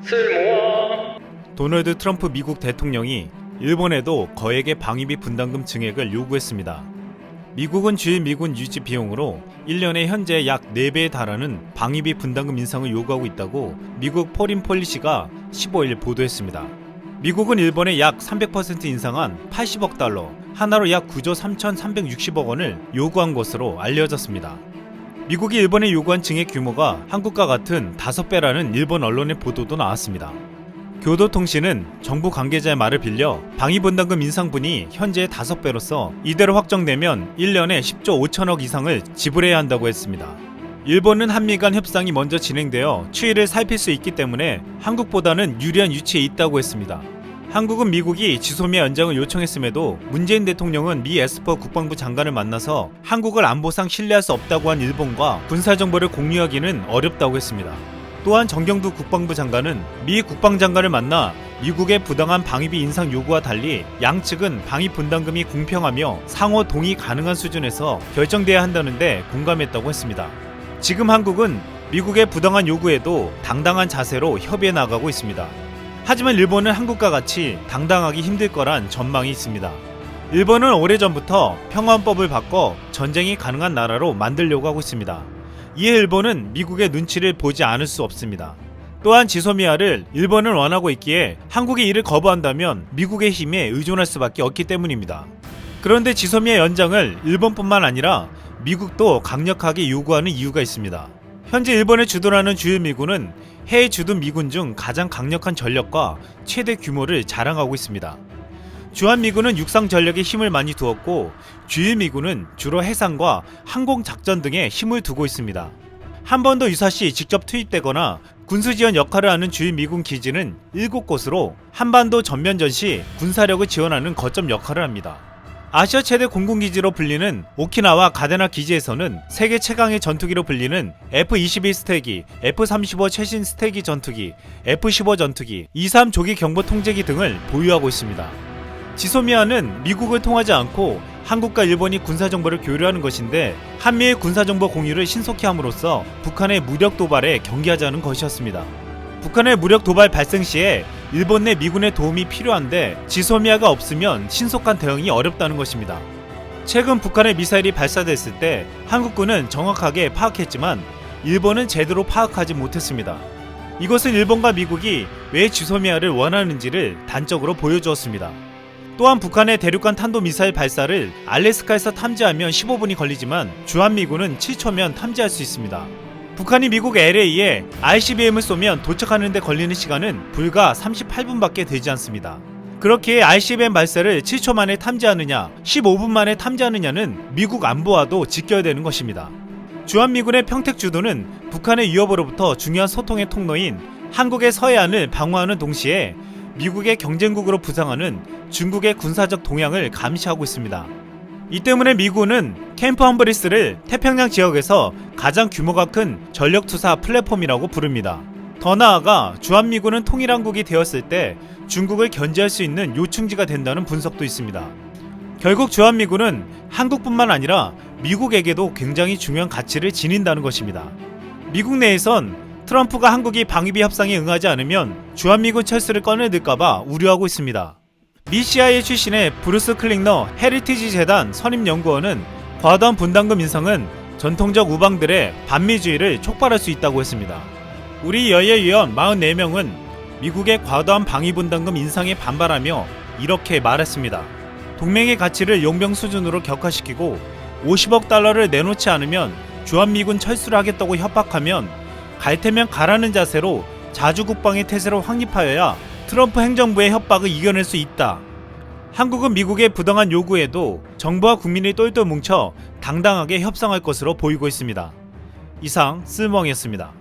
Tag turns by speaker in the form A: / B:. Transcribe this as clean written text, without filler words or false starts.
A: 쓸모아.
B: 도널드 트럼프 미국 대통령이 일본에도 거액의 방위비 분담금 증액을 요구했습니다. 미국은 주일 미군 유지 비용으로 1년에 현재 약 4배에 달하는 방위비 분담금 인상을 요구하고 있다고 미국 포린 폴리시가 15일 보도했습니다. 미국은 일본에 약 300% 인상한 80억 달러, 하나로 약 9조 3,360억 원을 요구한 것으로 알려졌습니다. 미국이 일본에 요구한 증액 규모가 한국과 같은 5배라는 일본 언론의 보도도 나왔습니다. 교도통신은 정부 관계자의 말을 빌려 방위분담금 인상분이 현재의 5배로서 이대로 확정되면 1년에 10조 5천억 이상을 지불해야 한다고 했습니다. 일본은 한미 간 협상이 먼저 진행되어 추이를 살필 수 있기 때문에 한국보다는 유리한 위치에 있다고 했습니다. 한국은 미국이 지소미아 연장을 요청했음에도 문재인 대통령은 미 에스퍼 국방부 장관을 만나서 한국을 안보상 신뢰할 수 없다고 한 일본과 군사정보를 공유하기는 어렵다고 했습니다. 또한 정경두 국방부 장관은 미 국방장관을 만나 미국의 부당한 방위비 인상 요구와 달리 양측은 방위 분담금이 공평하며 상호 동의 가능한 수준에서 결정돼야 한다는데 공감했다고 했습니다. 지금 한국은 미국의 부당한 요구에도 당당한 자세로 협의해 나가고 있습니다. 하지만 일본은 한국과 같이 당당하기 힘들 거란 전망이 있습니다. 일본은 오래전부터 평화헌법을 바꿔 전쟁이 가능한 나라로 만들려고 하고 있습니다. 이에 일본은 미국의 눈치를 보지 않을 수 없습니다. 또한 지소미아를 일본은 원하고 있기에 한국이 이를 거부한다면 미국의 힘에 의존할 수밖에 없기 때문입니다. 그런데 지소미아 연장을 일본뿐만 아니라 미국도 강력하게 요구하는 이유가 있습니다. 현재 일본을 주둔하는 주일미군은 해외 주둔 미군 중 가장 강력한 전력과 최대 규모를 자랑하고 있습니다. 주한미군은 육상 전력에 힘을 많이 두었고 주일미군은 주로 해상과 항공작전 등에 힘을 두고 있습니다. 한 번도 유사시 직접 투입되거나 군수지원 역할을 하는 주일미군 기지는 7곳으로 한반도 전면전 시 군사력을 지원하는 거점 역할을 합니다. 아시아 최대 공군기지로 불리는 오키나와 가데나 기지에서는 세계 최강의 전투기로 불리는 F-22 스태기, F-35 최신 스태기 전투기, F-15 전투기, E-3 조기 경보 통제기 등을 보유하고 있습니다. 지소미아는 미국을 통하지 않고 한국과 일본이 군사정보를 교류하는 것인데 한미의 군사정보 공유를 신속히 함으로써 북한의 무력 도발에 경계하자는 것이었습니다. 북한의 무력 도발 발생 시에 일본 내 미군의 도움이 필요한데 지소미아가 없으면 신속한 대응이 어렵다는 것입니다. 최근 북한의 미사일이 발사됐을 때 한국군은 정확하게 파악했지만 일본은 제대로 파악하지 못했습니다. 이것은 일본과 미국이 왜 지소미아를 원하는지를 단적으로 보여주었습니다. 또한 북한의 대륙간 탄도미사일 발사를 알래스카에서 탐지하면 15분이 걸리지만 주한미군은 7초면 탐지할 수 있습니다. 북한이 미국 LA에 ICBM을 쏘면 도착하는 데 걸리는 시간은 불과 38분밖에 되지 않습니다. 그렇게 ICBM 발사를 7초 만에 탐지하느냐 15분 만에 탐지하느냐는 미국 안보와도 지켜야 되는 것입니다. 주한미군의 평택주도는 북한의 위협으로부터 중요한 소통의 통로인 한국의 서해안을 방어하는 동시에 미국의 경쟁국으로 부상하는 중국의 군사적 동향을 감시하고 있습니다. 이 때문에 미군은 캠프 험브리스를 태평양 지역에서 가장 규모가 큰 전력투사 플랫폼이라고 부릅니다. 더 나아가 주한미군은 통일한국이 되었을 때 중국을 견제할 수 있는 요충지가 된다는 분석도 있습니다. 결국 주한미군은 한국뿐만 아니라 미국에게도 굉장히 중요한 가치를 지닌다는 것입니다. 미국 내에선 트럼프가 한국이 방위비 협상에 응하지 않으면 주한미군 철수를 꺼내들까봐 우려하고 있습니다. 미 CIA 출신의 브루스 클링너 헤리티지 재단 선임연구원은 과도한 분담금 인상은 전통적 우방들의 반미주의를 촉발할 수 있다고 했습니다. 우리 여예위원 44명은 미국의 과도한 방위 분담금 인상에 반발하며 이렇게 말했습니다. 동맹의 가치를 용병 수준으로 격화시키고 50억 달러를 내놓지 않으면 주한미군 철수를 하겠다고 협박하면 갈 테면 가라는 자세로 자주국방의 태세로 확립하여야 트럼프 행정부의 협박을 이겨낼 수 있다. 한국은 미국의 부당한 요구에도 정부와 국민이 똘똘 뭉쳐 당당하게 협상할 것으로 보이고 있습니다. 이상 쓸멍이었습니다.